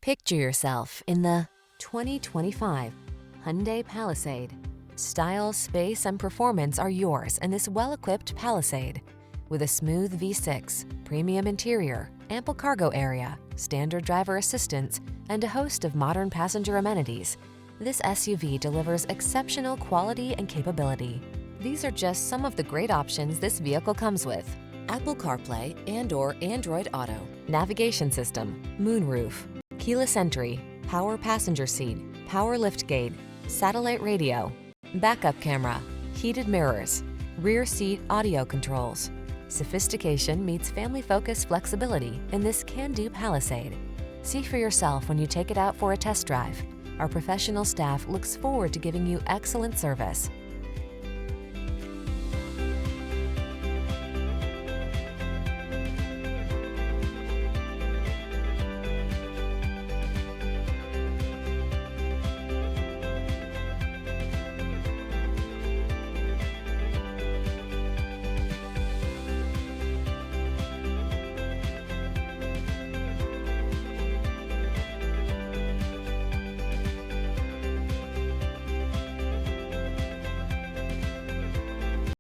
Picture yourself in the 2025 Hyundai Palisade. Style, space, and performance are yours in this well-equipped Palisade. With a smooth V6, premium interior, ample cargo area, standard driver assistance, and a host of modern passenger amenities, this SUV delivers exceptional quality and capability. These are just some of the great options this vehicle comes with: Apple CarPlay and/or Android Auto, navigation system, moonroof, keyless entry, power passenger seat, power liftgate, satellite radio, backup camera, heated mirrors, rear seat audio controls. Sophistication meets family-focused flexibility in this can-do Palisade. See for yourself when you take it out for a test drive. Our professional staff looks forward to giving you excellent service.